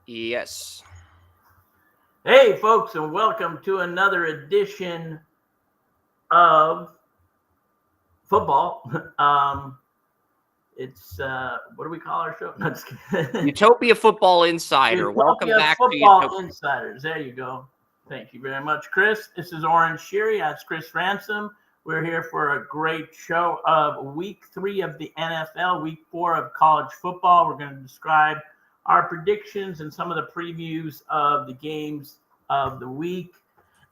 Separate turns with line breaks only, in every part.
Yes.
Hey, folks, and welcome to another edition of football. It's what do we call our show? No, just kidding.
Utopia Football Insider. Welcome
Utopia
back to
Football
Utopia.
Insiders. There you go. Thank you very much, Chris. This is Oren Shiri. That's Chris Ransom. We're here for a great show of Week 3 of the NFL, Week 4 of college football. We're going to describe our predictions and some of the previews of the games of the week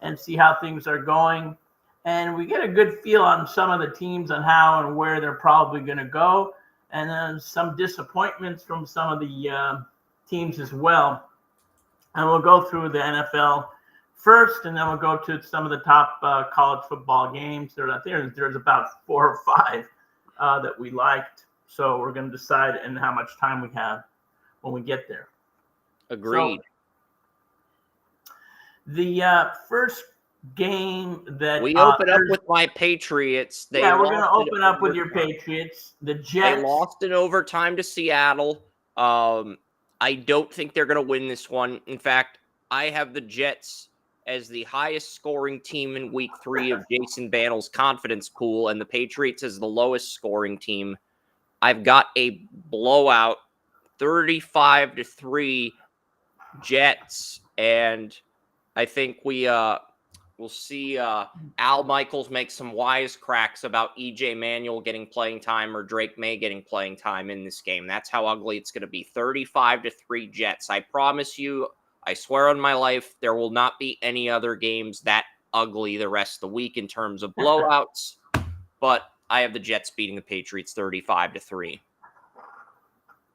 and see how things are going. And we get a good feel on some of the teams on how and where they're probably going to go. And then some disappointments from some of the teams as well. And we'll go through the NFL first, and then we'll go to some of the top college football games. There's about 4 or 5 that we liked. So we're going to decide and how much time we have when we get there.
Agreed.
So, the first game that
we open up with my Patriots.
We're going to open up with your Patriots. The Jets.
They lost in overtime to Seattle. I don't think they're going to win this one. In fact, I have the Jets as the highest scoring team in Week 3 of Jason Bannell's confidence pool, and the Patriots as the lowest scoring team. I've got a blowout, 35-3 Jets, and I think we'll see Al Michaels make some wisecracks about E.J. Manuel getting playing time or Drake May getting playing time in this game. That's how ugly it's going to be. 35-3 Jets. I promise you, I swear on my life, there will not be any other games that ugly the rest of the week in terms of blowouts. But I have the Jets beating the Patriots 35-3.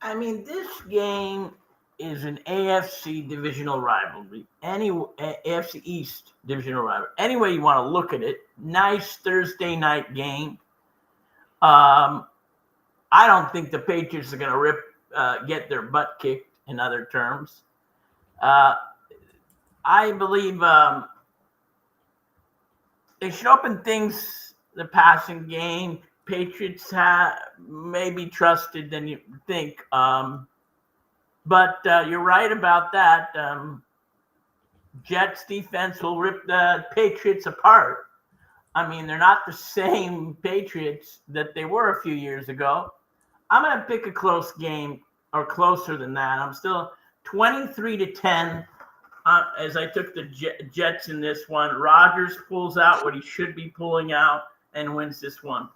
I mean, this game is an AFC divisional rivalry. AFC East divisional rivalry. Any way you want to look at it, nice Thursday night game. I don't think the Patriots are going to get their butt kicked. In other terms, I believe they should open things. The passing game, Patriots may be trusted than you think. But you're right about that. Jets defense will rip the Patriots apart. I mean, they're not the same Patriots that they were a few years ago. I'm going to pick a close game or closer than that. I'm still 23-10 as I took the Jets in this one. Rodgers pulls out what he should be pulling out and wins this one.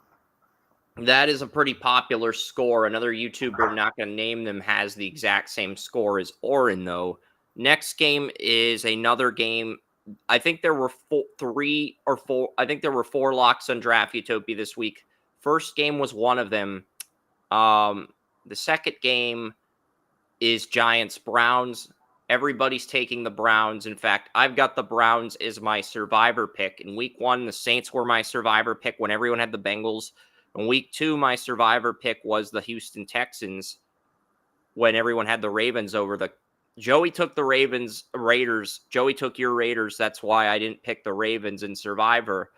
That is a pretty popular score. Another YouTuber, not going to name them, has the exact same score as Oren, though. Next game is another game. I think there were 3 or 4. I think there were 4 locks on Draft Utopia this week. First game was one of them. The second game is Giants-Browns. Everybody's taking the Browns. In fact, I've got the Browns as my survivor pick. In week 1, the Saints were my survivor pick when everyone had the Bengals. In week 2, my survivor pick was the Houston Texans when everyone had the Ravens over the... Joey took the Raiders. Joey took your Raiders. That's why I didn't pick the Ravens in survivor.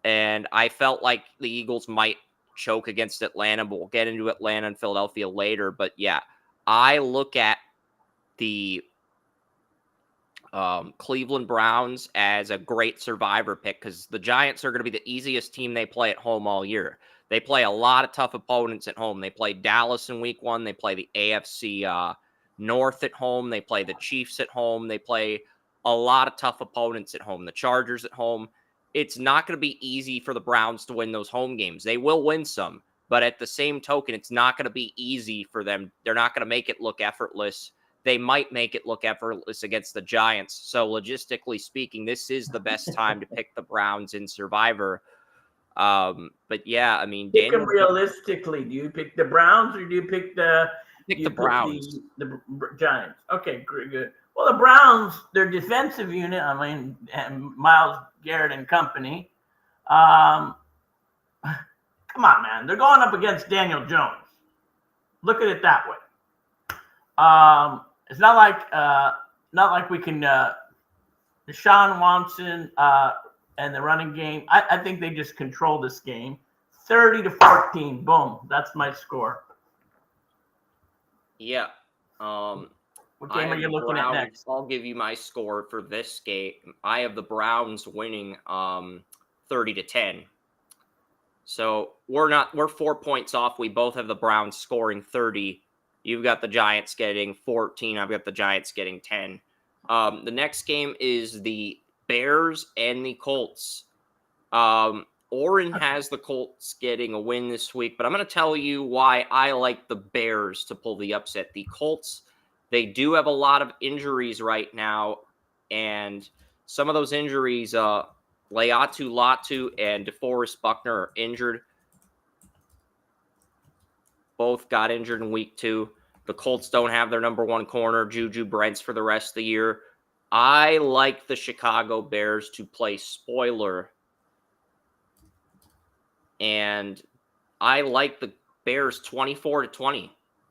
And I felt like the Eagles might choke against Atlanta, but we'll get into Atlanta and Philadelphia later. But yeah, I look at the Cleveland Browns as a great survivor pick because the Giants are going to be the easiest team they play at home all year. They play a lot of tough opponents at home. They play Dallas in week 1. They play the AFC North at home. They play the Chiefs at home. They play a lot of tough opponents at home. The Chargers at home. It's not going to be easy for the Browns to win those home games. They will win some, but at the same token, it's not going to be easy for them. They're not going to make it look effortless. They might make it look effortless against the Giants. So logistically speaking, this is the best time to pick the Browns in survivor. But yeah, I mean,
pick them realistically. Do you pick the Browns or do you pick the
Browns?
The Giants. Okay, good. Well, the Browns, their defensive unit. I mean, Myles Garrett and company. Come on, man. They're going up against Daniel Jones. Look at it that way. It's not like we can. Deshaun Watson and the running game. I think they just control this game. 30-14. Boom. That's my score.
Yeah.
What What game are you looking at next?
I'll give you my score for this game. I have the Browns winning 30-10. So we're 4 points off. We both have the Browns scoring 30. You've got the Giants getting 14. I've got the Giants getting 10. The next game is the Bears and the Colts. Oren has the Colts getting a win this week, but I'm going to tell you why I like the Bears to pull the upset. The Colts, they do have a lot of injuries right now, and some of those injuries, Leatu Latu and DeForest Buckner are injured. Both got injured in week 2. The Colts don't have their number 1 corner, Juju Brents, for the rest of the year. I like the Chicago Bears to play spoiler. And I like the Bears 24-20.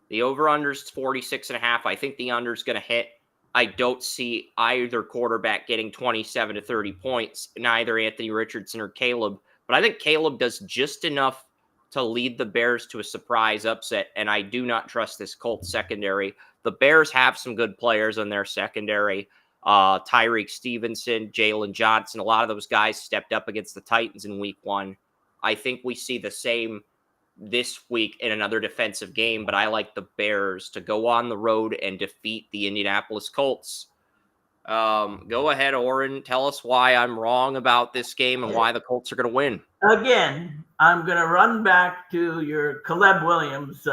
The over-under's 46.5. I think the under's going to hit. I don't see either quarterback getting 27 to 30 points, neither Anthony Richardson or Caleb. But I think Caleb does just enough to lead the Bears to a surprise upset, and I do not trust this Colts secondary. The Bears have some good players in their secondary. Tyreek Stevenson, Jalen Johnson, a lot of those guys stepped up against the Titans in week 1. I think we see the same this week in another defensive game, but I like the Bears to go on the road and defeat the Indianapolis Colts. Go ahead, Oren. Tell us why I'm wrong about this game and why the Colts are going to win.
Again, I'm going to run back to your Caleb Williams,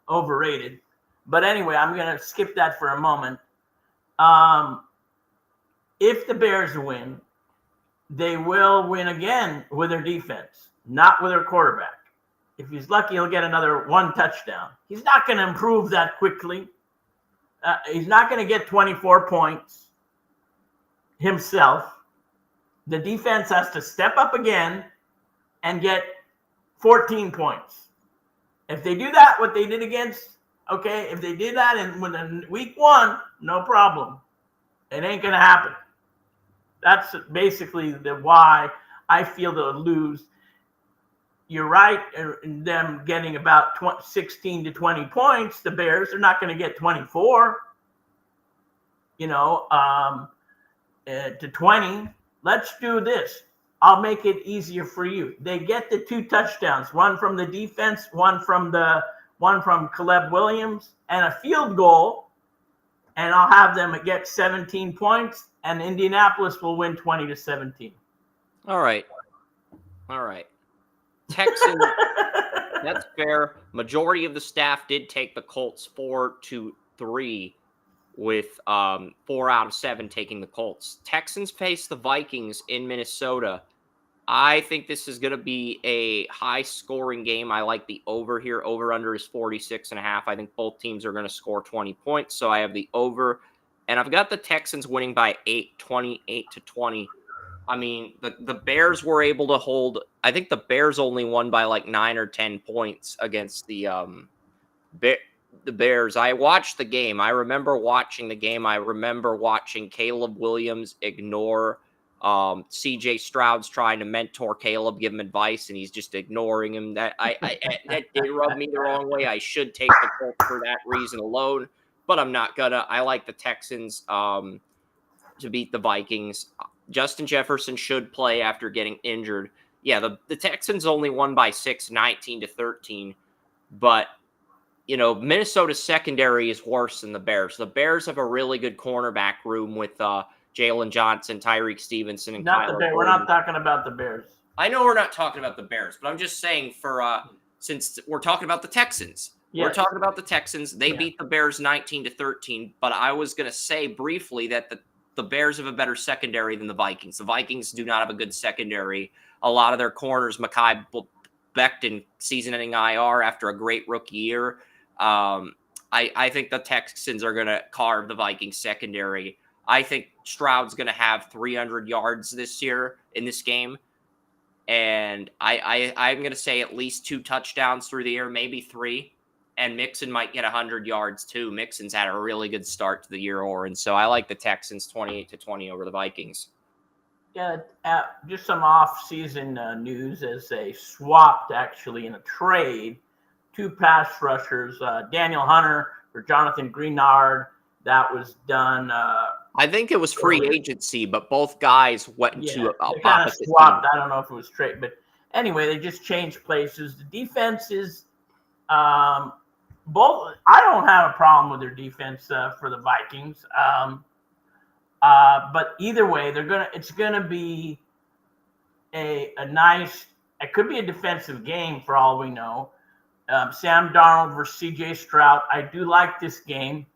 overrated. But anyway, I'm going to skip that for a moment. If the Bears win, they will win again with their defense, not with their quarterback. If he's lucky, he'll get another 1 touchdown. He's not going to improve that quickly. He's not going to get 24 points himself. The defense has to step up again and get 14 points. If they do that, what they did if they did that in week 1, no problem. It ain't going to happen. That's basically why I feel they'll lose. You're right, in them getting about 16 to 20 points. The Bears are not going to get 24, to 20. Let's do this. I'll make it easier for you. They get the 2 touchdowns, one from the defense, one from Caleb Williams, and a field goal, and I'll have them get 17 points, and Indianapolis will win 20-17.
All right. Texans, that's fair. Majority of the staff did take the Colts 4-3, with 4 out of 7 taking the Colts. Texans face the Vikings in Minnesota. I think this is going to be a high-scoring game. I like the over here. Over-under is 46.5. I think both teams are going to score 20 points, so I have the over. And I've got the Texans winning by 8, 28-20. I mean, the Bears were able to hold. I think the Bears only won by like 9 or 10 points against the Bears. I watched the game. I remember watching the game. I remember watching Caleb Williams ignore CJ Stroud's trying to mentor Caleb, give him advice, and he's just ignoring him. That did rub me the wrong way. I should take the Colts for that reason alone, but I'm not gonna. I like the Texans to beat the Vikings. Justin Jefferson should play after getting injured. Yeah, the Texans only won by 6, 19-13. But, Minnesota's secondary is worse than the Bears. The Bears have a really good cornerback room with Jalen Johnson, Tyreek Stevenson, and Kyler Gordon.
We're not talking about the Bears.
I know we're not talking about the Bears, but I'm just saying since we're talking about the Texans. Yes. We're talking about the Texans. They beat the Bears 19-13, but I was going to say briefly that the Bears have a better secondary than the Vikings. The Vikings do not have a good secondary. A lot of their corners, Mekhi Becton, season-ending IR after a great rookie year. I think the Texans are going to carve the Vikings secondary. I think Stroud's going to have 300 yards this year in this game. And I'm going to say at least 2 touchdowns through the air, maybe 3. And Mixon might get 100 yards too. Mixon's had a really good start to the year, Oren. So I like the Texans 28-20 over the Vikings.
Yeah, just some off-season news as they swapped, actually, in a trade, 2 pass rushers, Daniel Hunter for Jonathan Greenard. that was done.
I think it was free agency, but both guys went to
they kind of
opposite
swapped.
teams.
I don't know if it was trade, but anyway, they just changed places. The defense is both. I don't have a problem with their defense for the Vikings. But either way, it's gonna be a nice. It could be a defensive game for all we know. Sam Darnold versus C.J. Stroud. I do like this game.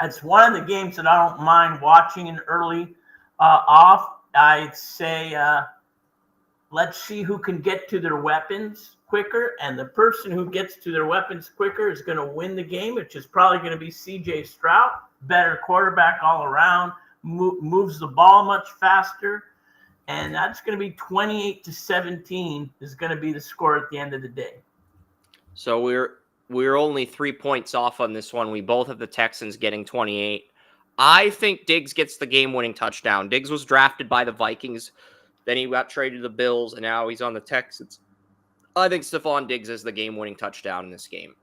It's one of the games that I don't mind watching in early off. I'd say let's see who can get to their weapons quicker, and the person who gets to their weapons quicker is going to win the game, which is probably going to be C.J. Stroud, better quarterback all around, moves the ball much faster, and that's going to be 28-17 is going to be the score at the end of the day.
So we're only 3 points off on this one. We both have the Texans getting 28. I think Diggs gets the game-winning touchdown. Diggs was drafted by the Vikings. Then he got traded to the Bills, and now he's on the Texans. I think Stephon Diggs is the game-winning touchdown in this game.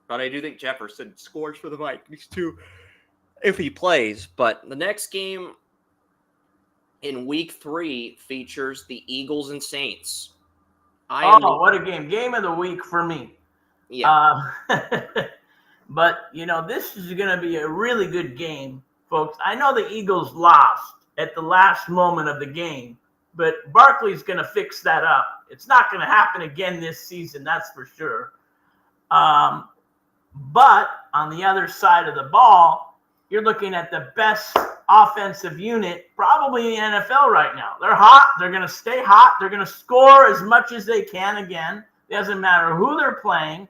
But I do think Jefferson scores for the Vikings, too, if he plays. But the next game in Week 3 features the Eagles and Saints.
What a game. Game of the week for me.
Yeah.
But, this is going to be a really good game, folks. I know the Eagles lost at the last moment of the game, but Barkley's going to fix that up. It's not going to happen again this season, that's for sure. But on the other side of the ball, you're looking at the best offensive unit probably in the NFL right now. They're hot. They're going to stay hot. They're going to score as much as they can again. It doesn't matter who they're playing.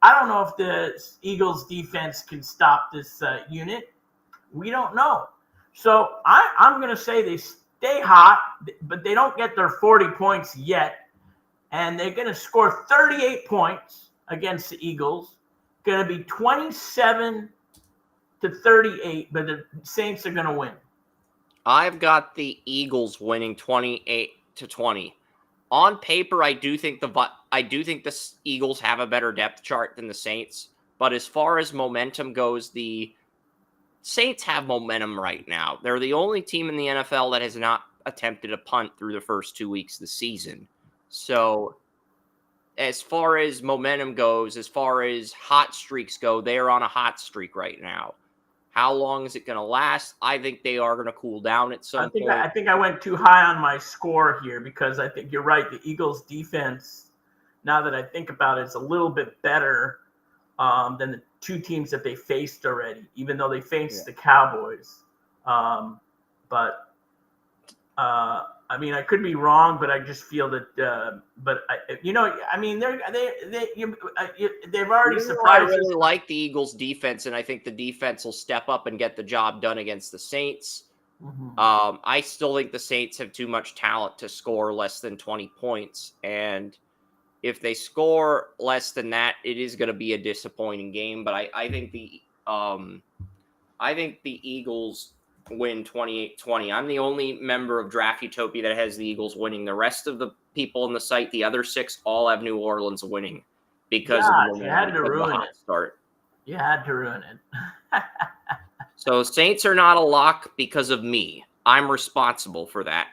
I don't know if the Eagles defense can stop this unit. We don't know. So I'm going to say they stay hot, but they don't get their 40 points yet. And they're going to score 38 points against the Eagles. Going to be 27-38, but the Saints are going to win.
I've got the Eagles winning 28-20. On paper, I do think the Eagles have a better depth chart than the Saints. But as far as momentum goes, the Saints have momentum right now. They're the only team in the NFL that has not attempted a punt through the first 2 weeks of the season. So as far as momentum goes, as far as hot streaks go, they are on a hot streak right now. How long is it going to last? I think they are going to cool down at some point.
I think I went too high on my score here because I think you're right. The Eagles' defense, now that I think about it, is a little bit better than the two teams that they faced already, even though they faced the Cowboys. I mean, I could be wrong, but I just feel that. They've already surprised.
I really like the Eagles' defense, and I think the defense will step up and get the job done against the Saints. Mm-hmm. I still think the Saints have too much talent to score less than 20 points, and if they score less than that, it is going to be a disappointing game. But I think the Eagles win 28-20. I'm the only member of Draft Utopia that has the Eagles winning. The rest of the people on the site, the other 6, all have New Orleans winning because
you had to ruin it.
Start.
You had to ruin it.
So Saints are not a lock because of me. I'm responsible for that.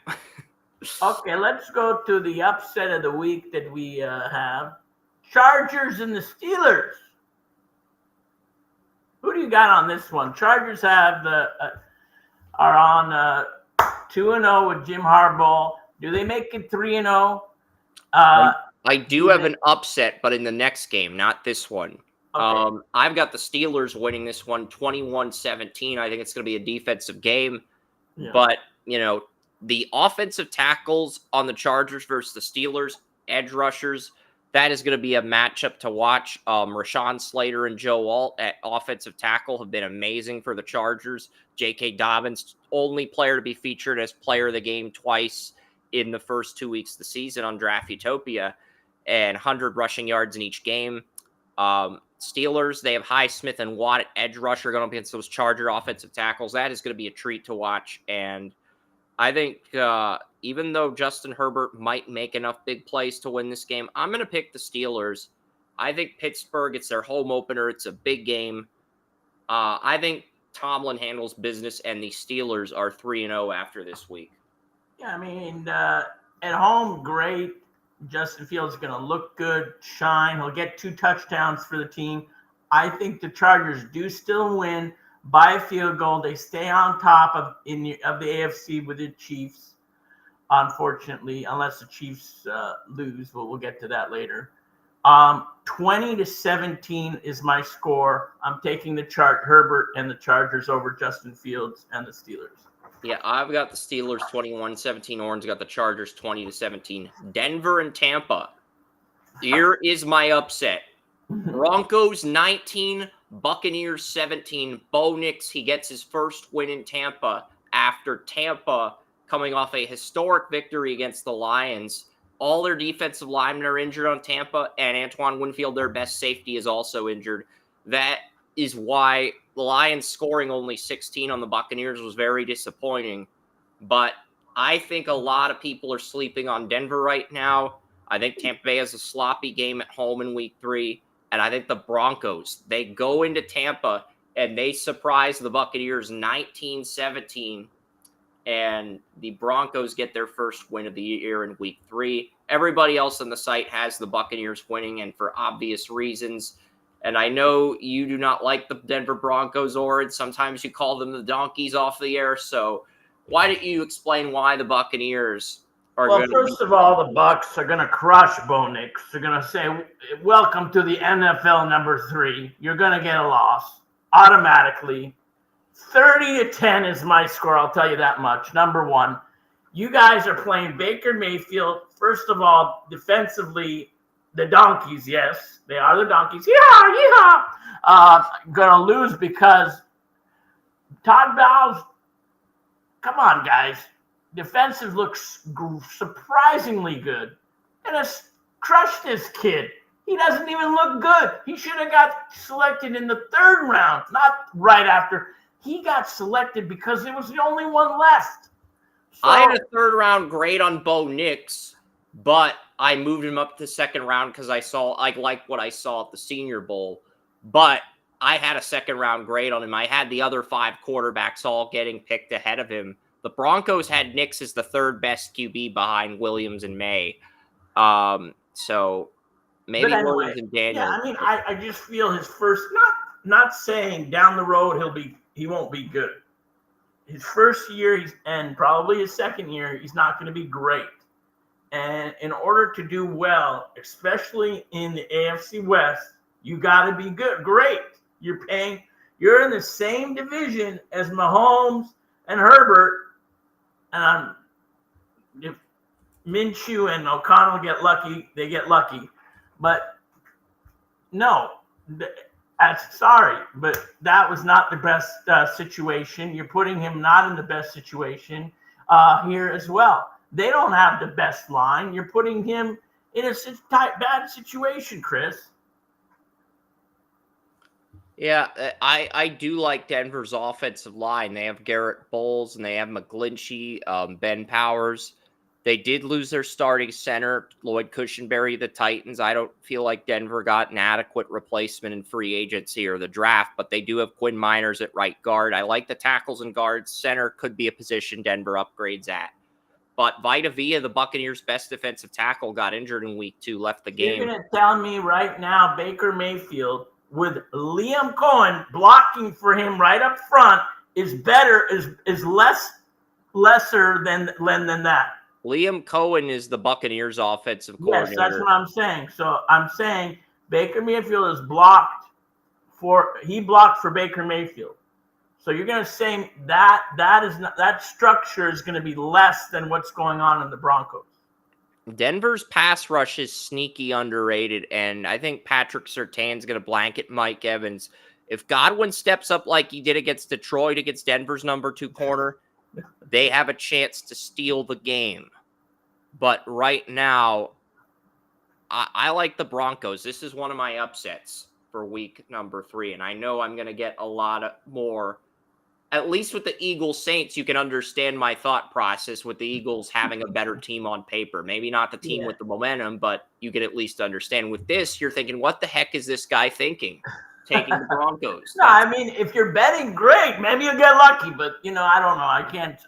Okay, let's go to the upset of the week that we have. Chargers and the Steelers. Who do you got on this one? Chargers have are on 2-0 with Jim Harbaugh. Do they make it 3-0?
I do have an upset, but in the next game, not this one. Okay. I've got the Steelers winning this one 21-17. I think it's going to be a defensive game. Yeah. But, the offensive tackles on the Chargers versus the Steelers, edge rushers, that is going to be a matchup to watch. Rashawn Slater and Joe Alt at offensive tackle have been amazing for the Chargers. J.K. Dobbins, only player to be featured as player of the game twice in the first 2 weeks of the season on Draft Utopia, and 100 rushing yards in each game. Steelers, they have Highsmith and Watt at edge rusher going up against those Charger offensive tackles. That is going to be a treat to watch. And I think even though Justin Herbert might make enough big plays to win this game, I'm going to pick the Steelers. I think Pittsburgh, it's their home opener. It's a big game. I think Tomlin handles business, and the Steelers are 3-0 after this week.
Yeah, I mean, at home, great. Justin Fields is going to look good, shine. He'll get 2 touchdowns for the team. I think the Chargers do still win by a field goal. They stay on top of the AFC with the Chiefs, unfortunately, unless the Chiefs lose. But we'll get to that later. 20-17 is my score. I'm taking Herbert and the Chargers over Justin Fields and the Steelers.
Yeah, I've got the Steelers 21-17. Oren's got the Chargers 20-17. Denver and Tampa. Here is my upset. Broncos 19, Buccaneers 17. Bo Nix, he gets his first win in Tampa after Tampa coming off a historic victory against the Lions. All their defensive linemen are injured on Tampa, and Antoine Winfield, their best safety, is also injured. That is why the Lions scoring only 16 on the Buccaneers was very disappointing. But I think a lot of people are sleeping on Denver right now. I think Tampa Bay has a sloppy game at home in week 3. And I think the Broncos, they go into Tampa and they surprise the Buccaneers 19-17. And the Broncos get their first win of the year in week 3. Everybody else on the site has the Buccaneers winning, and for obvious reasons. And I know you do not like the Denver Broncos, Oren. Sometimes you call them the donkeys off the air. So why don't you explain why the Buccaneers are
Well,
going to...
first of all, the Bucs are going to crush Bo Nix. They're going to say, welcome to the NFL number 3. You're going to get a loss automatically. 30-10 is my score. I'll tell you that much. Number 1, you guys are playing Baker Mayfield. First of all, defensively, the donkeys, yes, they are the donkeys. Yeah. Going to lose because Todd Bowles, come on, guys. Defensive looks surprisingly good. And it's crushed this kid. He doesn't even look good. He should have got selected in the 3rd round, not right after. He got selected because it was the only one left. So,
I had a 3rd round grade on Bo Nix, but I moved him up to the 2nd round because I liked what I saw at the Senior Bowl. But I had a 2nd round grade on him. I had the other 5 quarterbacks all getting picked ahead of him. The Broncos had Nix as the 3rd best QB behind Williams and May. So maybe
anyway,
Williams and Daniels.
Yeah, I mean, I just feel his first, not saying down the road he won't be good. His first year, and probably his 2nd year, he's not going to be great. And in order to do well, especially in the AFC West, you got to be great. You're in the same division as Mahomes and Herbert. And if Minshew and O'Connell get lucky, they get lucky. But no, sorry, but that was not the best situation. You're putting him not in the best situation here as well. They don't have the best line. You're putting him in a bad situation, Chris.
Yeah, I do like Denver's offensive line. They have Garrett Bowles and they have McGlinchey, Ben Powers. They did lose their starting center, Lloyd Cushenberry, the Titans. I don't feel like Denver got an adequate replacement in free agency or the draft, but they do have Quinn Miners at right guard. I like the tackles and guards. Center could be a position Denver upgrades at. But Vita Vea, the Buccaneers' best defensive tackle, got injured in week 2, left the game.
You're going to tell me right now Baker Mayfield with Liam Cohen blocking for him right up front is lesser than that.
Liam Cohen is the Buccaneers' offensive coordinator.
Yes, that's what I'm saying. So I'm saying Baker Mayfield is blocked for Baker Mayfield. So you're going to say that structure is going to be less than what's going on in the Broncos.
Denver's pass rush is sneaky underrated, and I think Patrick Surtain's going to blanket Mike Evans. If Godwin steps up like he did against Detroit, against Denver's number 2 corner, they have a chance to steal the game. But right now, I like the Broncos. This is one of my upsets for week number 3, and I know I'm going to get a lot more. At least with the Eagles Saints, you can understand my thought process with the Eagles having a better team on paper. Maybe not the team with the momentum, but you can at least understand. With this, you're thinking, what the heck is this guy thinking? taking the Broncos.
No, I mean, if you're betting, great. Maybe you'll get lucky, but I don't know.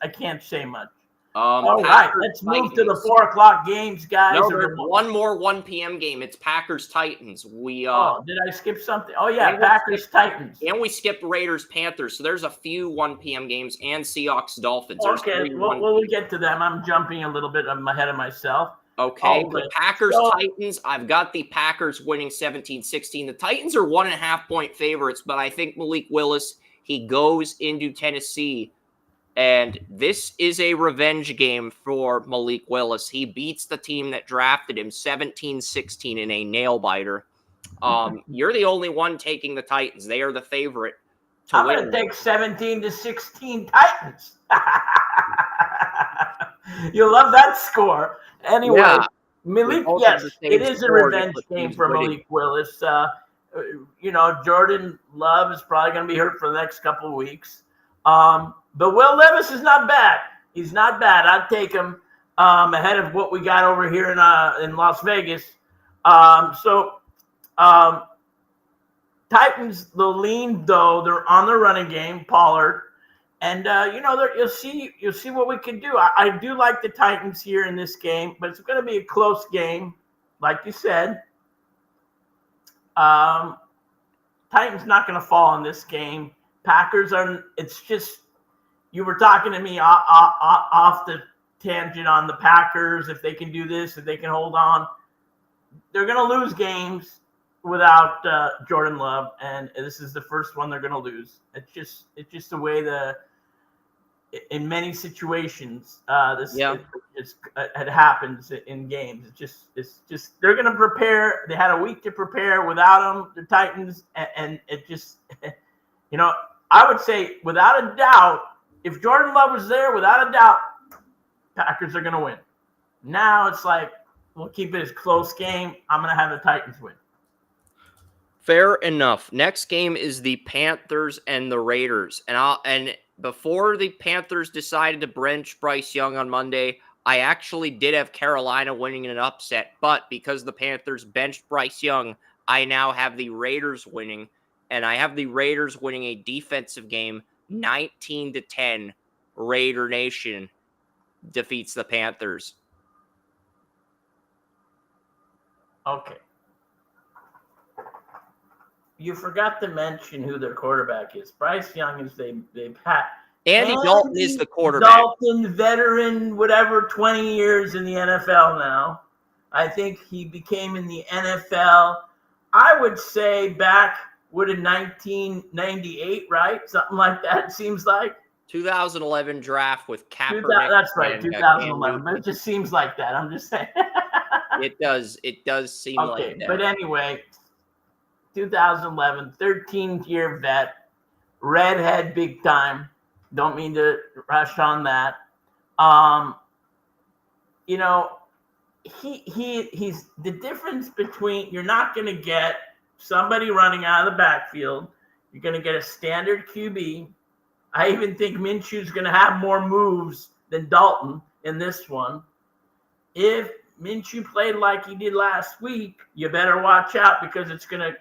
I can't say much. All right, let's move to the 4:00 games, guys.
No, there's one more 1 p.m. game. It's Packers-Titans.
Did I skip something? Oh, yeah, Packers-Titans.
And we skipped Raiders-Panthers. So there's a few 1 p.m. games and Seahawks-Dolphins.
Okay, we'll get to them. I'm jumping a little bit ahead of myself.
Okay, the Packers-Titans, I've got the Packers winning 17-16. The Titans are 1.5-point favorites, but I think Malik Willis, he goes into Tennessee. And this is a revenge game for Malik Willis. He beats the team that drafted him 17-16 in a nail-biter. You're the only one taking the Titans. They are the favorite to win.
I'm going to take 17-16 Titans. You'll love that score. Anyway,
yeah.
Malik, yes, it is a revenge game for Malik Willis. Jordan Love is probably going to be hurt for the next couple of weeks. But Will Levis is not bad. He's not bad. I'd take him ahead of what we got over here in Las Vegas. Titans, the lean though, they're on the running game, Pollard, and you'll see what we can do. I do like the Titans here in this game, but it's going to be a close game, like you said. Titans not going to fall in this game. Packers are. It's just. You were talking to me off the tangent on the Packers. If they can do this, if they can hold on, they're going to lose games without Jordan Love, and this is the first one they're going to lose. It's just the way in many situations it happens in games. It's just they're going to prepare. They had a week to prepare without him, the Titans, and it just I would say without a doubt. If Jordan Love was there, without a doubt, Packers are going to win. Now it's like, we'll keep it as close game. I'm going to have the Titans win.
Fair enough. Next game is the Panthers and the Raiders. And before the Panthers decided to bench Bryce Young on Monday, I actually did have Carolina winning in an upset. But because the Panthers benched Bryce Young, I now have the Raiders winning. And I have the Raiders winning a defensive game. 19-10, Raider Nation defeats the Panthers.
Okay. You forgot to mention who their quarterback is. Bryce Young is
Andy Dalton is the quarterback.
Dalton, veteran, whatever, 20 years in the NFL now. I think he became in the NFL, I would say back in 1998, right? Something like that, it seems like.
2011 draft with Kaepernick.
That's right, 2011. But it just seems like that. I'm just saying.
It does seem like that.
But anyway, 2011, 13th-year vet, redhead big time. Don't mean to rush on that. He's the difference between you're not going to get somebody running out of the backfield. You're going to get a standard QB. I even think Minshew's going to have more moves than Dalton in this one. If Minshew played like he did last week, you better watch out because it's going to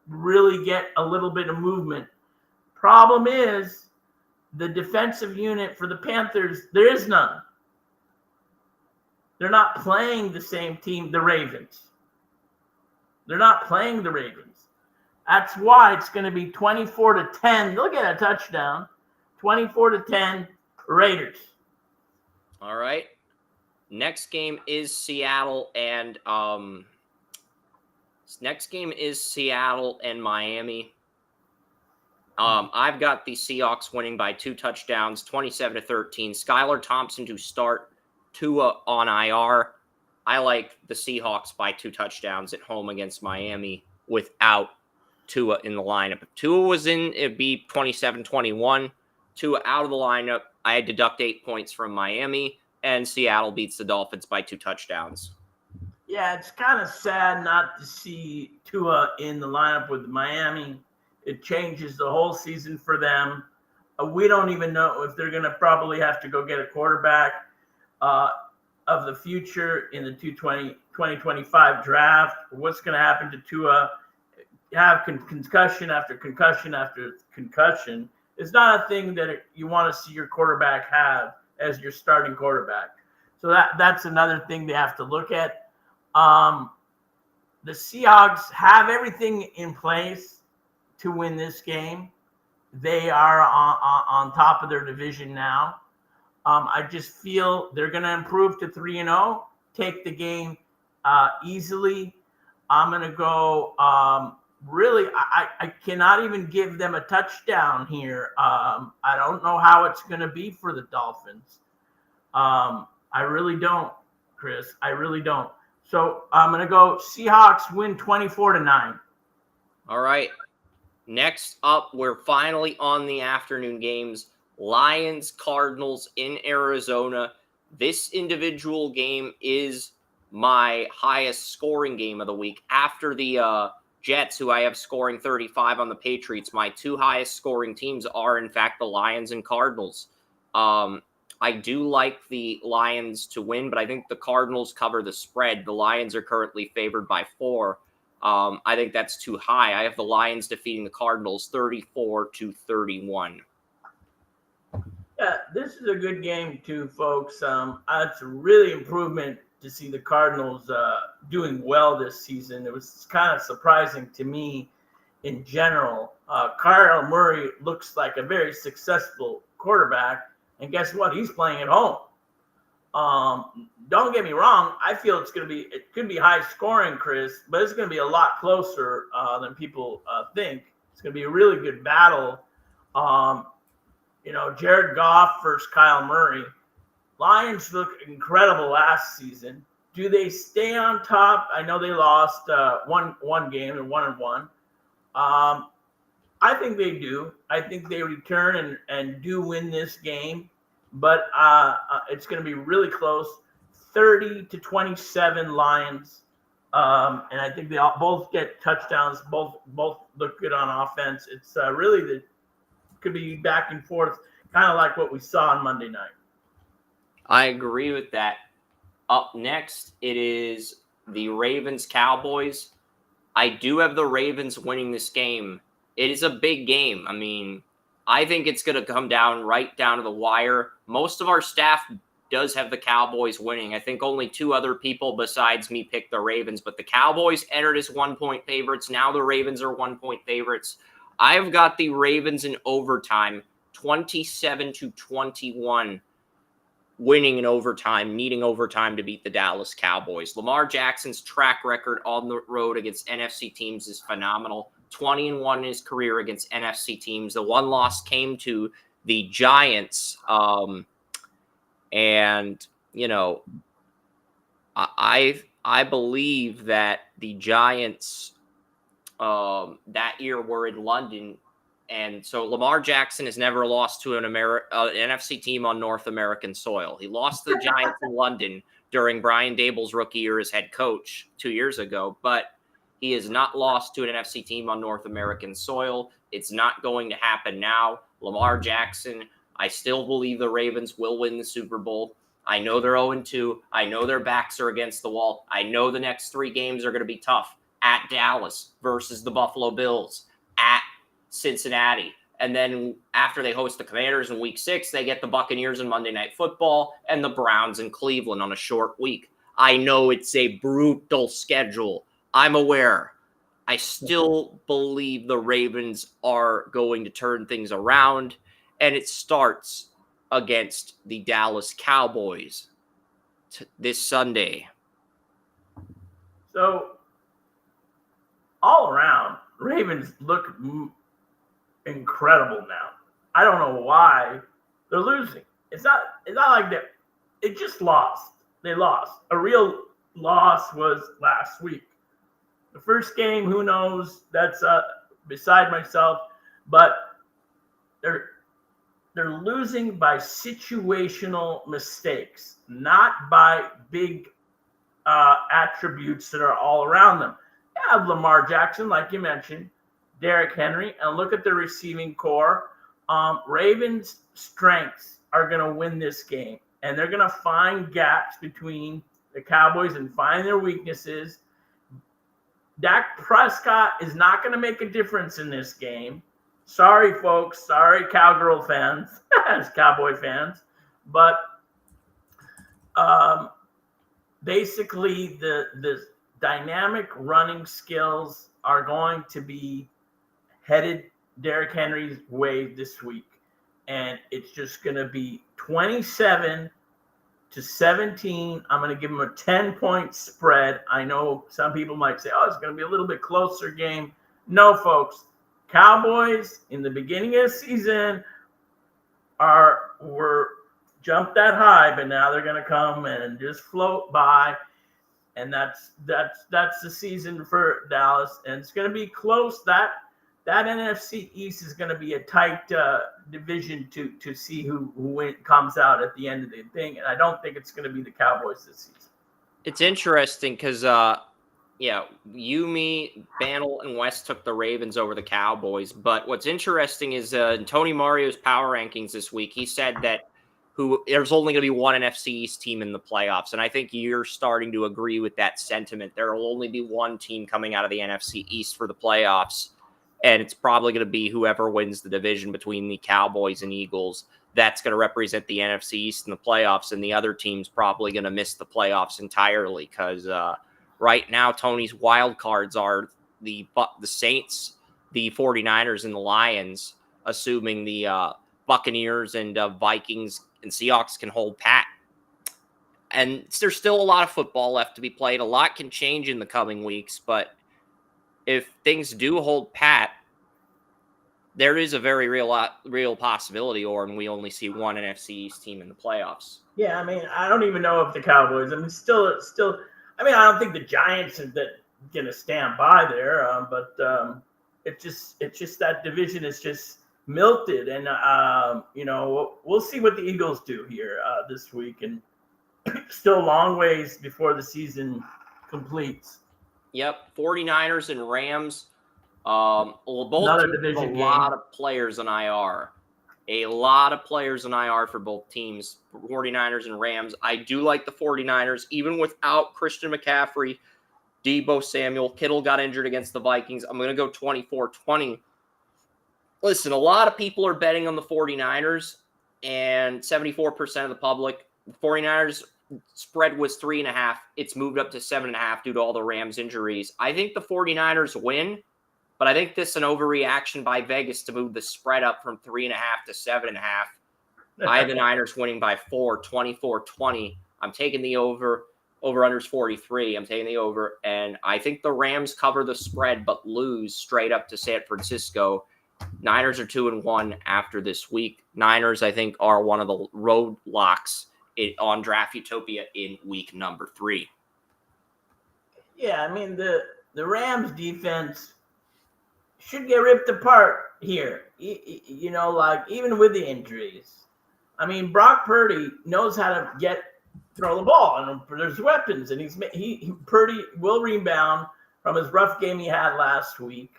really get a little bit of movement. Problem is, the defensive unit for the Panthers, there is none. They're not playing the same team, the Ravens. They're not playing the Ravens. That's why it's going to be 24-10. They'll get a touchdown. 24-10 Raiders.
All right. Next game is Seattle and Miami. I've got the Seahawks winning by 2 touchdowns, 27-13. Skylar Thompson to start, Tua on IR. I like the Seahawks by 2 touchdowns at home against Miami without Tua in the lineup. If Tua was in, it'd be 27-21. Tua out of the lineup, I deduct 8 points from Miami, and Seattle beats the Dolphins by 2 touchdowns.
Yeah, it's kind of sad not to see Tua in the lineup with Miami. It changes the whole season for them. We don't even know if they're going to probably have to go get a quarterback of the future in the 2025 draft. What's going to happen to Tua? you have concussion after concussion after concussion, it's not a thing that you want to see your quarterback have as your starting quarterback. So that's another thing they have to look at. The Seahawks have everything in place to win this game. They are on top of their division now. I just feel they're going to improve to 3-0, take the game easily. I'm going to go really, I cannot even give them a touchdown here. I don't know how it's going to be for the Dolphins. I really don't, Chris. I really don't. So I'm going to go Seahawks win 24-9.
All right. Next up, we're finally on the afternoon games. Lions, Cardinals in Arizona. This individual game is my highest scoring game of the week. After the Jets, who I have scoring 35 on the Patriots, my two highest scoring teams are, in fact, the Lions and Cardinals. I do like the Lions to win, but I think the Cardinals cover the spread. The Lions are currently favored by 4. I think that's too high. I have the Lions defeating the Cardinals 34-31.
Yeah, this is a good game too, folks. It's a really improvement to see the Cardinals doing well this season. It was kind of surprising to me in general. Kyler Murray looks like a very successful quarterback, and guess what? He's playing at home. Don't get me wrong. I feel it could be high scoring, Chris, but it's going to be a lot closer than people think. It's going to be a really good battle. Jared Goff versus Kyle Murray. Lions look incredible last season. Do they stay on top? I know they lost one game. They're 1-1. I think they do. I think they return and do win this game. But it's going to be really close, 30-27 Lions, and I think they both get touchdowns. Both look good on offense. It's really could be back and forth, kind of like what we saw on Monday night.
I agree with that. Up next, it is the Ravens Cowboys. I do have the Ravens winning this game. It is a big game. I mean, I think it's going to come right down to the wire. Most of our staff does have the Cowboys winning. I think only 2 other people besides me picked the Ravens, but the Cowboys entered as 1-point favorites. Now the Ravens are 1-point favorites. I've got the Ravens in overtime, 27-21, winning in overtime, needing overtime to beat the Dallas Cowboys. Lamar Jackson's track record on the road against NFC teams is phenomenal. 20-1 in his career against NFC teams. The one loss came to the Giants. And, I believe that the Giants that year were in London. And so Lamar Jackson has never lost to an NFC team on North American soil. He lost to the Giants in London during Brian Dable's rookie year as head coach 2 years ago. But he has not lost to an NFC team on North American soil. It's not going to happen now. Lamar Jackson, I still believe the Ravens will win the Super Bowl. I know they're 0-2. I know their backs are against the wall. I know the next 3 games are going to be tough. At Dallas versus the Buffalo Bills. At Cincinnati. And then after they host the Commanders in Week 6, they get the Buccaneers in Monday Night Football and the Browns in Cleveland on a short week. I know it's a brutal schedule. I'm aware. I still believe the Ravens are going to turn things around, and it starts against the Dallas Cowboys this Sunday.
So, all around, Ravens look incredible now. I don't know why they're losing. It's not like that. It just lost. They lost. A real loss was last week. The first game, who knows? That's beside myself. But they're losing by situational mistakes, not by big attributes that are all around them. You have Lamar Jackson, like you mentioned, Derrick Henry, and look at the receiving core. Ravens' strengths are going to win this game, and they're going to find gaps between the Cowboys and find their weaknesses. Dak Prescott is not going to make a difference in this game. Sorry, folks. Sorry, Cowgirl fans, as Cowboy fans. But basically, the dynamic running skills are going to be headed Derrick Henry's way this week. And it's just going to be 27-17. I'm going to give him a 10-point spread. I know some people might say, oh, it's going to be a little bit closer game. No, folks. Cowboys in the beginning of the season were jumped that high, but now they're going to come and just float by. And that's the season for Dallas. And it's going to be close. That NFC East is going to be a tight division to see who comes out at the end of the thing. And I don't think it's going to be the Cowboys this season.
It's interesting because, you, me, Bantle, and West took the Ravens over the Cowboys. But what's interesting is in Tony Mario's power rankings this week, he said that there's only going to be one NFC East team in the playoffs. And I think you're starting to agree with that sentiment. There will only be one team coming out of the NFC East for the playoffs. And it's probably going to be whoever wins the division between the Cowboys and Eagles. That's going to represent the NFC East in the playoffs. And the other team's probably going to miss the playoffs entirely because right now Tony's wild cards are the Saints, the 49ers, and the Lions, assuming the Buccaneers and Vikings and Seahawks can hold pat. And there's still a lot of football left to be played. A lot can change in the coming weeks, but if things do hold pat, there is a very real possibility, or we only see one NFC East team in the playoffs.
Yeah, I mean, I don't even know if the Cowboys. I mean, still. I mean, I don't think the Giants are going to stand by there, but it's just that division is just melted, and we'll see what the Eagles do here this week, and still a long ways before the season completes.
Yep, 49ers and Rams. Both
another division game.
A lot of players on IR. A lot of players on IR for both teams, 49ers and Rams. I do like the 49ers, even without Christian McCaffrey, Deebo Samuel. Kittle got injured against the Vikings. I'm going to go 24-20. Listen, a lot of people are betting on the 49ers, and 74% of the public. The 49ers spread was 3.5. It's moved up to 7.5 due to all the Rams injuries. I think the 49ers win, but I think this is an overreaction by Vegas to move the spread up from 3.5 to 7.5. I have the Niners winning by 4, 24-20. I'm taking the over. Over-under's 43. I'm taking the over. And I think the Rams cover the spread but lose straight up to San Francisco. Niners are 2-1 after this week. Niners, I think, are one of the road locks on Draft Utopia in week number 3.
Yeah, I mean, the Rams defense should get ripped apart here. Even with the injuries. I mean, Brock Purdy knows how to throw the ball, and there's weapons, and Purdy will rebound from his rough game he had last week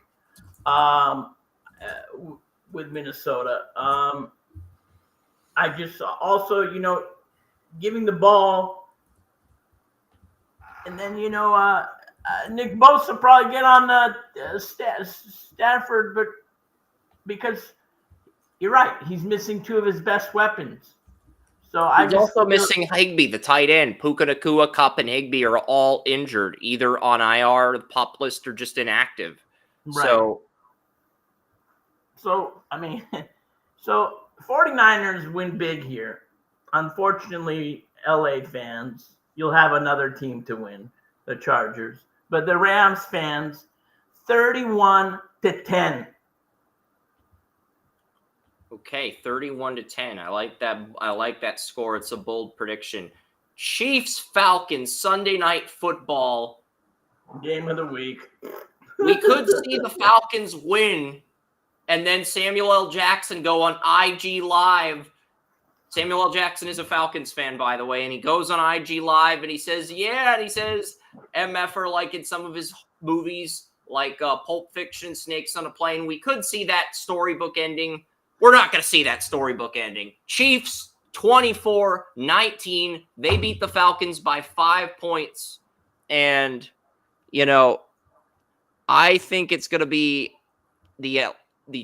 with Minnesota. I just also, giving the ball, and then Nick Bosa probably get on Stafford, but because you're right, he's missing 2 of his best weapons. So
he's also missing Higbee, the tight end. Puka Nacua, Kupp, and Higbee are all injured, either on IR, the PUP list, or just inactive.
Right. So 49ers win big here. Unfortunately, LA fans, you'll have another team to win, the Chargers. But the Rams fans, 31-10.
Okay, 31-10. I like that. I like that score. It's a bold prediction. Chiefs Falcons Sunday Night Football.
Game of the week.
We could see the Falcons win, and then Samuel L. Jackson go on IG Live. Samuel L. Jackson is a Falcons fan, by the way, and he goes on IG Live and he says, and he says, MFer, like in some of his movies, like Pulp Fiction, Snakes on a Plane. We could see that storybook ending. We're not going to see that storybook ending. Chiefs, 24-19. They beat the Falcons by 5 points. And, I think it's going to be the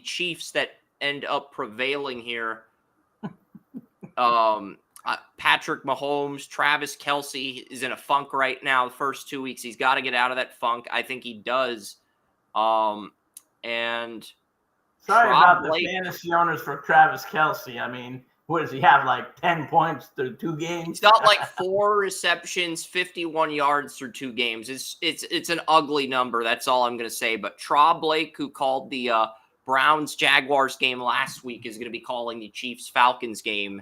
Chiefs that end up prevailing here. Patrick Mahomes, Travis Kelce is in a funk right now. The first 2 weeks, he's got to get out of that funk. I think he does. And
Sorry
Rob
about the
Blake,
fantasy owners for Travis Kelce. I mean, what does he have, like 10 points through 2 games?
he's got like 4 receptions, 51 yards through 2 games. It's an ugly number. That's all I'm going to say. But Rob Blake, who called the Browns Jaguars game last week, is going to be calling the Chiefs Falcons game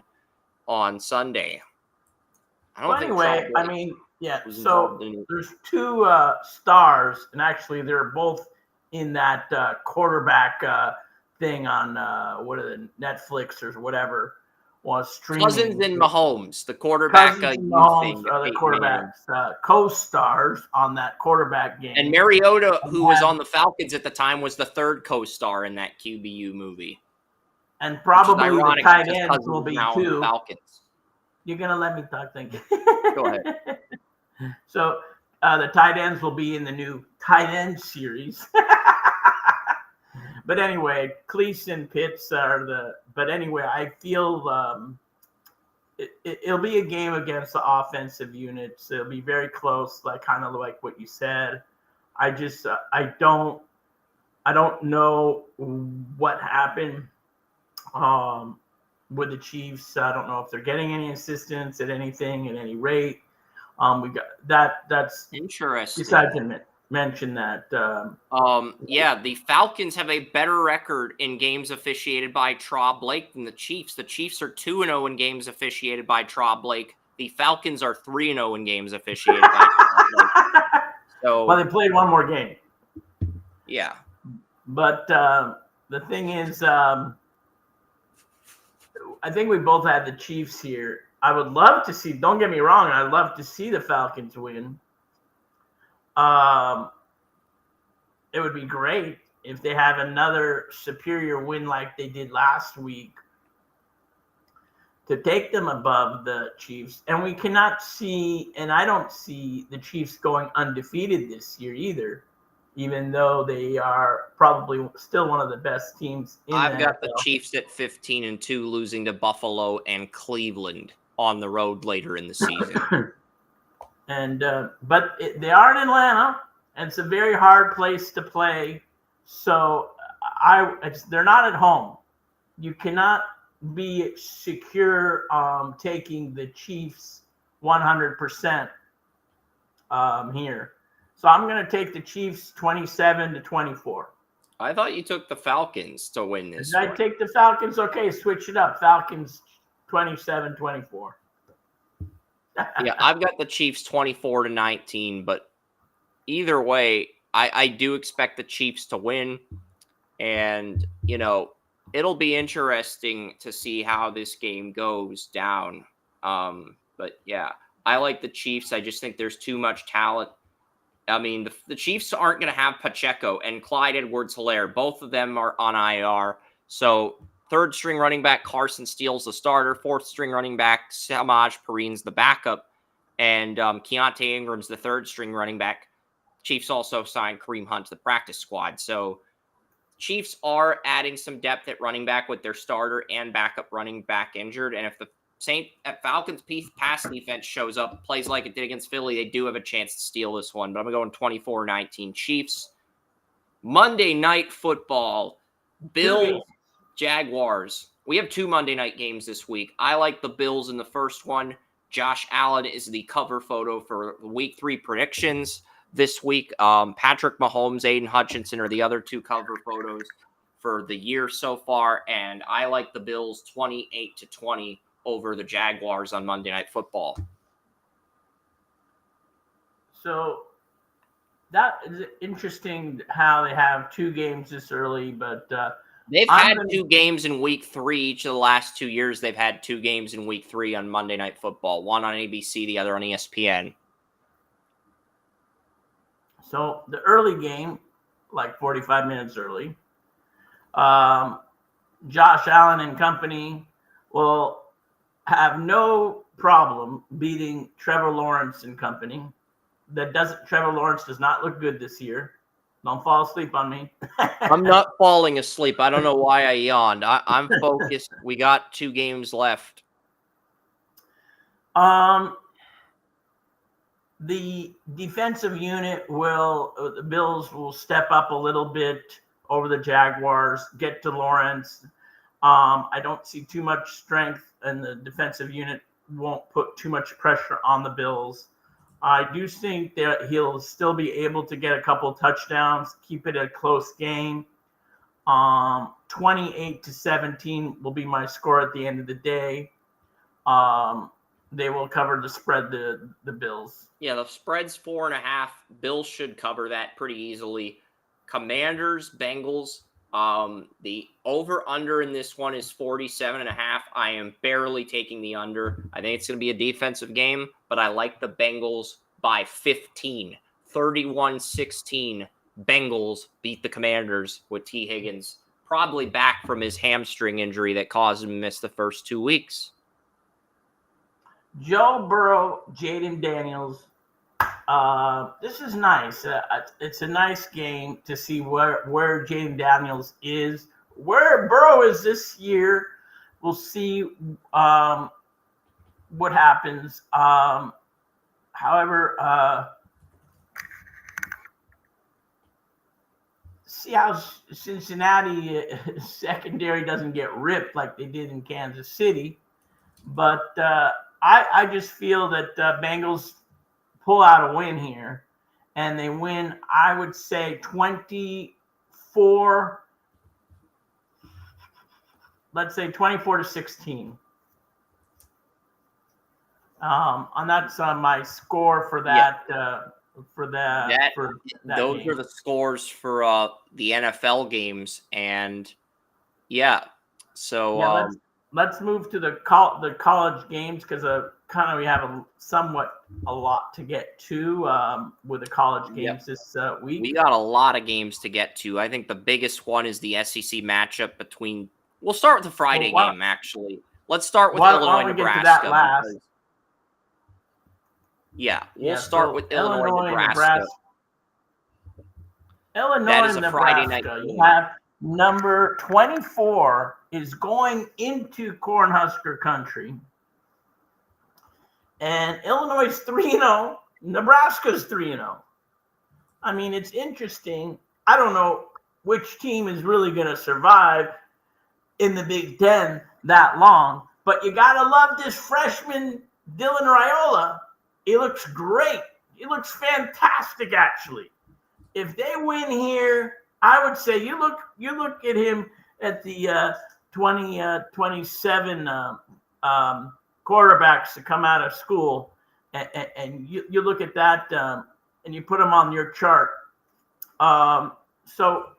on Sunday. I don't think
anyway, I mean, yeah.
was
So
involved in it.
there's 2 stars, and actually they're both in that quarterback thing on what are the Netflix or whatever was streaming.
Cousins and Mahomes, the quarterback
Cousins and
youth
Mahomes
thing.
are the quarterbacks, co-stars on that quarterback game.
And Mariota, who was on the Falcons at the time, was the 3rd co-star in that QBU movie.
And probably
ironic
the tight
because
ends
Cousins
will
is
be
now on the
too.
Falcons.
You're gonna let me talk, thank you.
Go ahead.
So the tight ends will be in the new tight end series. But anyway, Cleese and Pitts are the. But anyway, I feel it'll be a game against the offensive units. It'll be very close, like kind of like what you said. I just I don't know what happened with the Chiefs. I don't know if they're getting any assistance at anything at any rate. We got that's
interesting.
Besides to mention that.
Yeah, the Falcons have a better record in games officiated by Rob Blake than the Chiefs. The Chiefs are 2-0 in games officiated by Rob Blake. The Falcons are 3-0 in games officiated by Rob Blake. So,
well, they played one more game.
Yeah.
But the thing is, I think we both had the Chiefs here. I would love to see, don't get me wrong, I'd love to see the Falcons win. It would be great if they have another superior win like they did last week to take them above the Chiefs. And we cannot see, and I don't see the Chiefs going undefeated this year either, even though they are probably still one of the best teams in
I've
the
got
NFL.
the Chiefs at 15-2, losing to Buffalo and Cleveland on the road later in the season.
And but they are in Atlanta, and it's a very hard place to play. So they're not at home. You cannot be secure taking the Chiefs 100% here. So I'm going to take the Chiefs 27-24.
I thought you took the Falcons to win this.
Did I take the Falcons? Okay, switch it up. Falcons 27-24.
Yeah, I've got the Chiefs 24-19, but either way, I do expect the Chiefs to win. And, it'll be interesting to see how this game goes down. But yeah, I like the Chiefs. I just think there's too much talent. I mean, the Chiefs aren't going to have Pacheco and Clyde Edwards-Helaire. Both of them are on IR. So 3rd string running back Carson Steele's the starter. 4th string running back Samaj Perrine's the backup. And Keontae Ingram's the 3rd string running back. Chiefs also signed Kareem Hunt to the practice squad. So Chiefs are adding some depth at running back with their starter and backup running back injured. And if the Falcons pass defense shows up, plays like it did against Philly, they do have a chance to steal this one. But I'm going 24-19 Chiefs. Monday Night Football, Bills, Jaguars. We have 2 Monday night games this week. I like the Bills in the first one. Josh Allen is the cover photo for Week 3 predictions this week. Patrick Mahomes, Aiden Hutchinson are the other 2 cover photos for the year so far. And I like the Bills 28-20 over the Jaguars on Monday Night Football.
So that is interesting how they have 2 games this early, but
they've had 2 games in Week 3 each of the last 2 years. They've had 2 games in Week 3 on Monday Night Football, one on ABC, the other on ESPN.
So the early game, like 45 minutes early, Josh Allen and company will have no problem beating Trevor Lawrence and company. Trevor Lawrence does not look good this year. Don't fall asleep on me.
I'm not falling asleep. I don't know why I yawned. I'm focused. We got 2 games left.
The defensive unit the Bills will step up a little bit over the Jaguars, get to Lawrence. I don't see too much strength, and the defensive unit won't put too much pressure on the Bills. I do think that he'll still be able to get a couple touchdowns, keep it a close game. 28-17 will be my score at the end of the day. They will cover the spread, the Bills.
Yeah, the spread's 4.5. Bills should cover that pretty easily. Commanders, Bengals. The over-under in this one is 47.5. I am barely taking the under. I think it's going to be a defensive game, but I like the Bengals by 15. 31-16. Bengals beat the Commanders with T. Higgins probably back from his hamstring injury that caused him to miss the first 2 weeks.
Joe Burrow, Jaden Daniels. This is nice. It's a nice game to see where Jaden Daniels is. Where Burrow is this year, we'll see what happens. However, see how Cincinnati secondary doesn't get ripped like they did in Kansas City. But I just feel that Bengals pull out a win here, and they win, I would say, 24, let's say 24-16. And that's my score for that.
Yeah.
Those
are the scores for the NFL games, and yeah. So
let's move to the college games, because kind of we have a lot to get to with the college games this week.
We got a lot of games to get to. I think the biggest one is the SEC matchup between. We'll start with the Friday game. Actually, let's start with Illinois, Nebraska.
Get to that last?
We'll start with Illinois, Nebraska.
Illinois, Nebraska. Friday night game. You have number 24 is going into Cornhusker country. And Illinois is 3-0. Nebraska's 3-0. I mean, it's interesting. I don't know which team is really going to survive in the Big Ten that long. But you got to love this freshman, Dylan Raiola. He looks great. He looks fantastic, actually. If they win here, I would say you look at him at the 27 quarterbacks to come out of school, and you look at that and you put them on your chart. So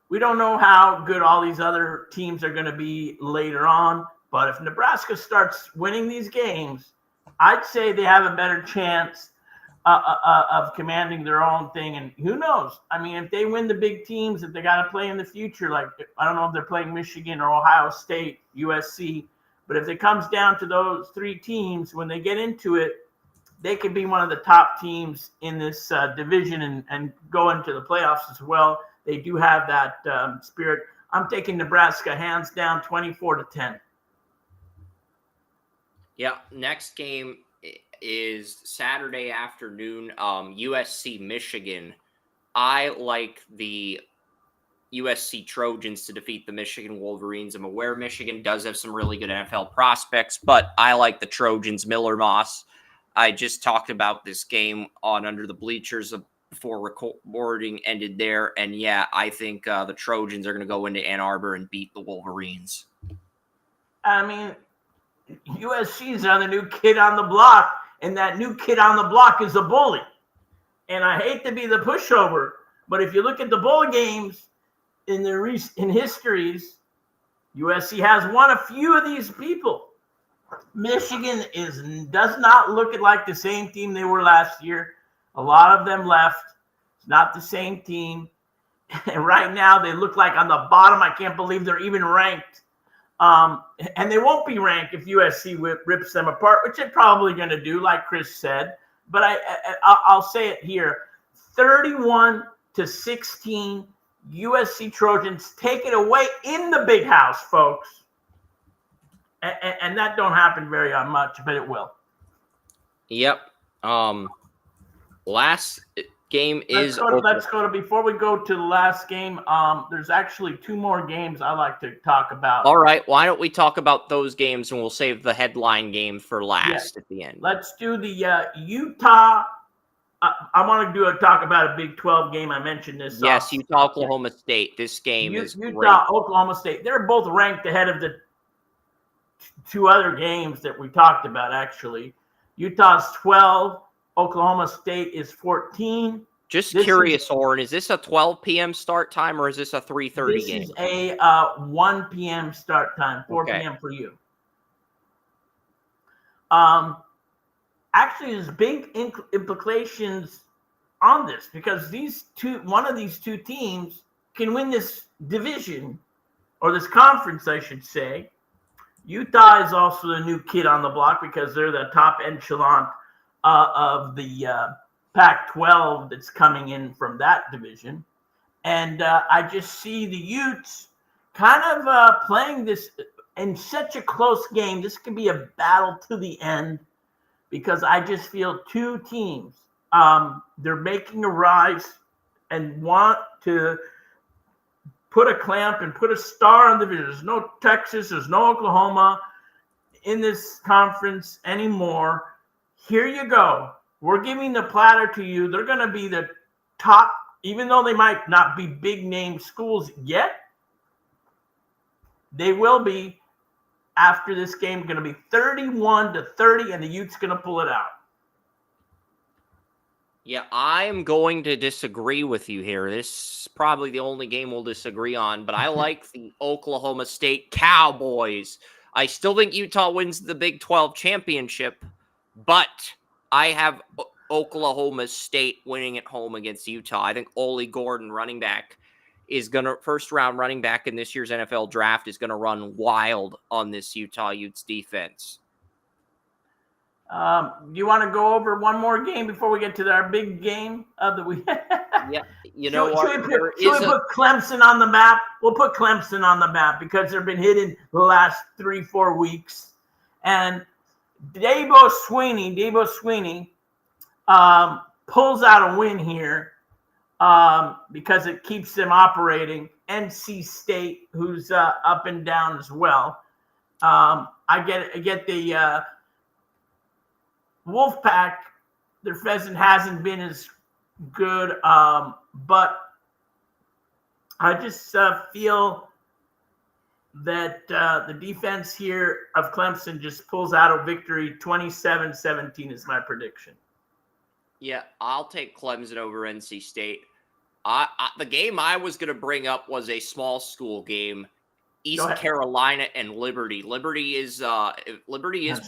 we don't know how good all these other teams are going to be later on, but if Nebraska starts winning these games, I'd say they have a better chance of commanding their own thing. And who knows? I mean, if they win the big teams that they got to play in the future, like I don't know if they're playing Michigan or Ohio State, USC, but if it comes down to those 3 teams, when they get into it, they could be one of the top teams in this division and go into the playoffs as well. They do have that spirit. I'm taking Nebraska hands down, 24-10.
Yeah, next game is Saturday afternoon, USC Michigan. I like the USC Trojans to defeat the Michigan Wolverines. I'm aware Michigan does have some really good NFL prospects, but I like the Trojans. Miller Moss. I just talked about this game on Under the Bleachers before recording ended there, and yeah, I think the Trojans are going to go into Ann Arbor and beat the Wolverines.
I mean, USC's on the new kid on the block, and that new kid on the block is a bully. And I hate to be the pushover, but if you look at the bowl games in histories, USC has won a few of these people. Michigan does not look like the same team they were last year. A lot of them left. It's not the same team. And right now they look like on the bottom. I can't believe they're even ranked. And they won't be ranked if USC rips them apart, which they're probably going to do, like Chris said. But I'll say it here. 31-16. USC Trojans take it away in the big house, folks. And that don't happen very much, but it will.
Yep. Last game is.
Let's go to before we go to the last game. There's actually 2 more games I like to talk about.
All right, why don't we talk about those games and we'll save the headline game for last at the end.
Let's do the Utah. I want to talk about a Big 12 game. I mentioned this.
Yes, Utah, Oklahoma State. This game is
Utah,
great.
Oklahoma State. They're both ranked ahead of the 2 other games that we talked about. Actually, Utah's 12. Oklahoma State is 14.
Just curious, Oren, is this a 12 p.m. start time or is this a 3:30 game?
This is a 1 p.m. start time, 4 p.m. for you. Actually, there's big implications on this because one of these 2 teams can win this division or this conference, I should say. Utah is also the new kid on the block because they're the top echelon of the Pac-12 that's coming in from that division. And I just see the Utes kind of playing this in such a close game. This could be a battle to the end because I just feel 2 teams, they're making a rise and want to put a clamp and put a star on the division. There's no Texas, there's no Oklahoma in this conference anymore. Here you go. We're giving the platter to you. They're going to be the top, even though they might not be big name schools yet. They will be, after this game, going to be 31-30, and the Utes going to pull it out.
Yeah, I'm going to disagree with you here. This is probably the only game we'll disagree on, but I like the Oklahoma State Cowboys. I still think Utah wins the Big 12 championship, but I have Oklahoma State winning at home against Utah. I think Ole Gordon, running back, is going to first-round running back in this year's NFL draft, is going to run wild on this Utah Utes defense.
Do you want to go over one more game before we get to our big game of the week?
Yeah, you know what?
Should we put Clemson on the map? We'll put Clemson on the map because they've been hitting the last 3-4 weeks. And Dabo Swinney pulls out a win here because it keeps them operating. NC State, who's up and down as well. I get the Wolfpack. Their pheasant hasn't been as good, but I just feel that the defense here of Clemson just pulls out a victory. 27-17 is my prediction.
Yeah, I'll take Clemson over NC State. The game I was going to bring up was a small school game, East Carolina and Liberty. Liberty is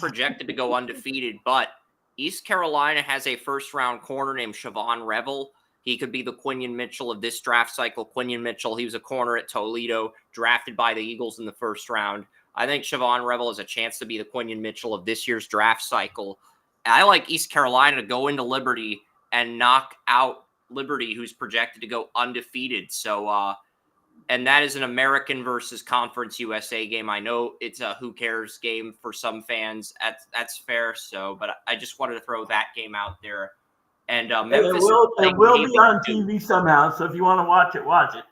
projected to go undefeated, but East Carolina has a first-round corner named Siobhan Revel. He could be the Quinion Mitchell of this draft cycle. Quinion Mitchell, he was a corner at Toledo, drafted by the Eagles in the first round. I think Siobhan Revel has a chance to be the Quinion Mitchell of this year's draft cycle. I like East Carolina to go into Liberty and knock out Liberty, who's projected to go undefeated. So, and that is an American versus Conference USA game. I know it's a who cares game for some fans. That's fair. So, but I just wanted to throw that game out there. And Memphis
it will be on TV somehow. So if you want to watch it, watch it.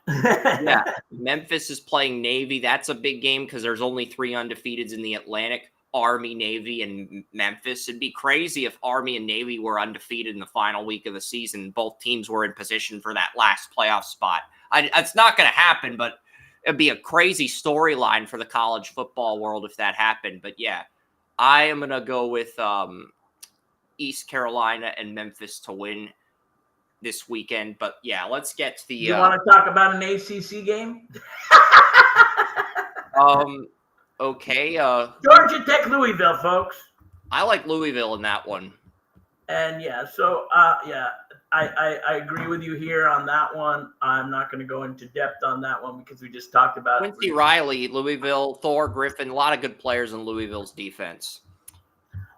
Yeah, Memphis is playing Navy. That's a big game because there's only 3 undefeateds in the Atlantic: Army, Navy, and Memphis. It'd be crazy if Army and Navy were undefeated in the final week of the season. Both teams were in position for that last playoff spot. It's not going to happen, but it'd be a crazy storyline for the college football world if that happened. But yeah, I am going to go with East Carolina and Memphis to win this weekend. But yeah, let's get to the.
You want to talk about an ACC game?
Okay.
Georgia Tech, Louisville, folks.
I like Louisville in that one.
And yeah, so I agree with you here on that one. I'm not going to go into depth on that one because we just talked about
Quincy Riley, Louisville, Thor Griffin, a lot of good players in Louisville's defense.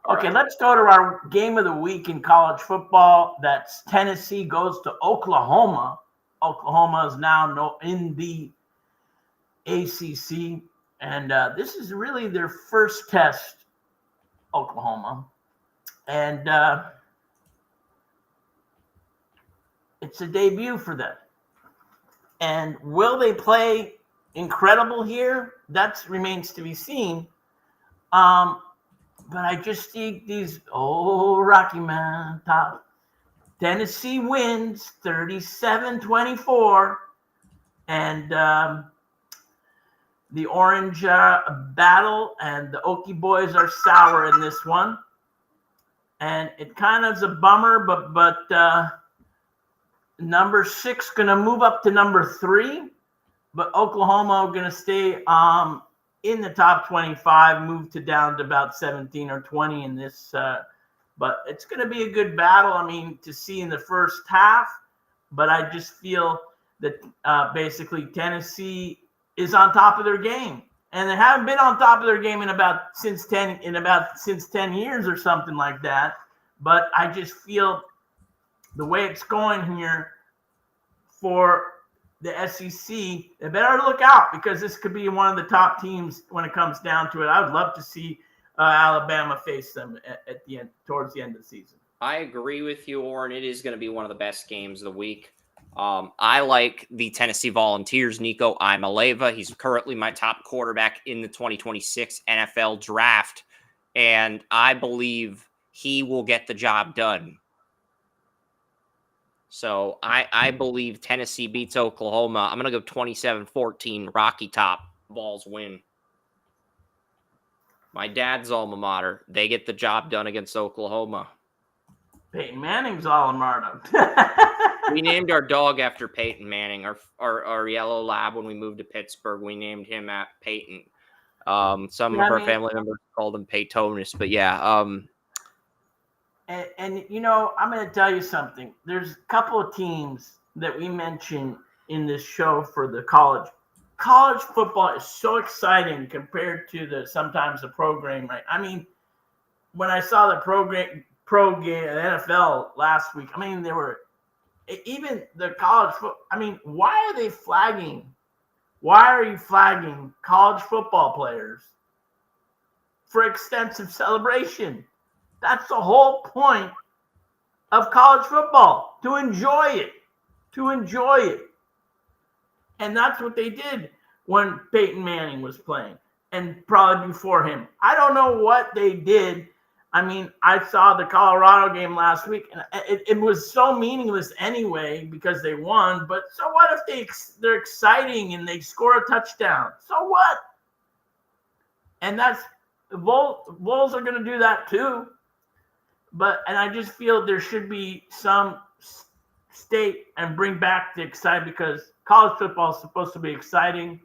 Okay, let's go to our game of the week in college football. That's Tennessee goes to Oklahoma. Oklahoma is now in the ACC, and this is really their first test, Oklahoma. And it's a debut for them. And will they play incredible here? That remains to be seen. But I just see these Rocky Man top. Tennessee wins 37-24. And the Orange battle and the Okie boys are sour in this one. And it kind of is a bummer, but number 6 going to move up to number 3. But Oklahoma going to stay in the top 25, move down to about 17 or 20 in this. But it's going to be a good battle, to see in the first half. But I just feel that basically Tennessee is on top of their game. And they haven't been on top of their game since 10 years or something like that. But I just feel the way it's going here for the SEC, they better look out, because this could be one of the top teams when it comes down to it. I would love to see Alabama face them at the end, towards the end of the season.
I agree with you, Oren. It is going to be one of the best games of the week. I like the Tennessee Volunteers, Nico Imaleva. He's currently my top quarterback in the 2026 NFL draft, and I believe he will get the job done. So I believe Tennessee beats Oklahoma. I'm going to go 27-14. Rocky Top Vols win. My dad's alma mater. They get the job done against Oklahoma.
Peyton Manning's alma mater.
We named our dog after Peyton Manning. Our yellow lab, when we moved to Pittsburgh, we named him at Peyton. Some of our family members called him Peytonus, but yeah.
And I'm going to tell you something. There's a couple of teams that we mentioned in this show for the college. College football is so exciting compared to sometimes the program, right? When I saw the pro game, NFL last week, there were even the college football. Why are they flagging? Why are you flagging college football players for extensive celebration? That's the whole point of college football, to enjoy it. And that's what they did when Peyton Manning was playing, and probably before him. I don't know what they did. I saw the Colorado game last week, and it was so meaningless anyway because they won. But so what if they're exciting and they score a touchdown? So what? And that's the Bulls are going to do that too. And I just feel there should be some state and bring back the excitement, because college football is supposed to be exciting.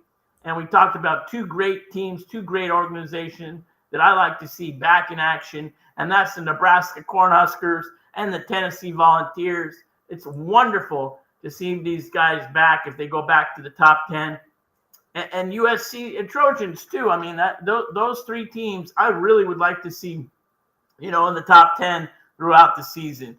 And we talked about 2 great teams, 2 great organizations that I like to see back in action. And that's the Nebraska Cornhuskers and the Tennessee Volunteers. It's wonderful to see these guys back if they go back to the top 10. And USC and Trojans too. Those 3 teams I really would like to see, in the top 10 throughout the season,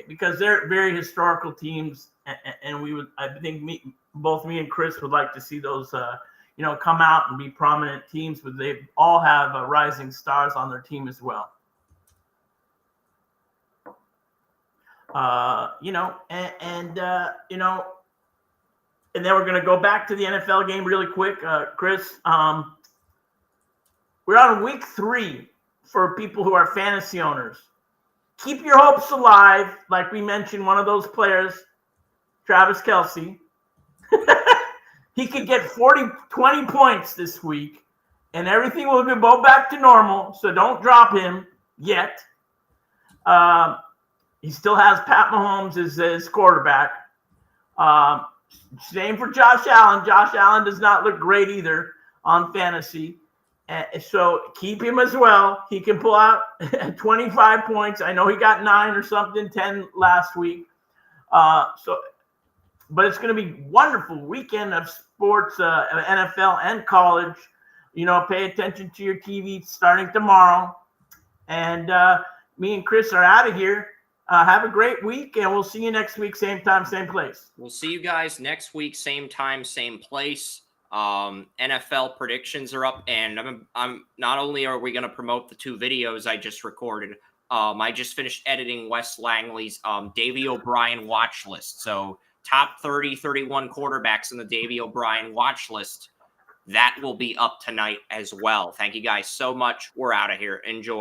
because they're very historical teams, and I think both me and Chris would like to see those, come out and be prominent teams, but they all have rising stars on their team as well. And then we're going to go back to the NFL game really quick, Chris. We're on week 3. For people who are fantasy owners, keep your hopes alive. Like we mentioned, one of those players, Travis Kelce, he could get 20 points this week, and everything will go back to normal. So don't drop him yet. He still has Pat Mahomes as his quarterback. Same for Josh Allen. Josh Allen does not look great either on fantasy. So keep him as well. He can pull out 25 points. I know he got 9 or something, 10 last week. But it's going to be wonderful weekend of sports, NFL and college. Pay attention to your TV starting tomorrow. And me and Chris are out of here. Have a great week, and we'll see you next week, same time, same place.
We'll see you guys next week, same time, same place. NFL predictions are up, and I'm not only are we going to promote the 2 videos I just recorded, I just finished editing Wes Langley's Davey O'Brien watch list. So top 30, 31 quarterbacks in the Davey O'Brien watch list. That will be up tonight as well. Thank you guys so much. We're out of here. Enjoy.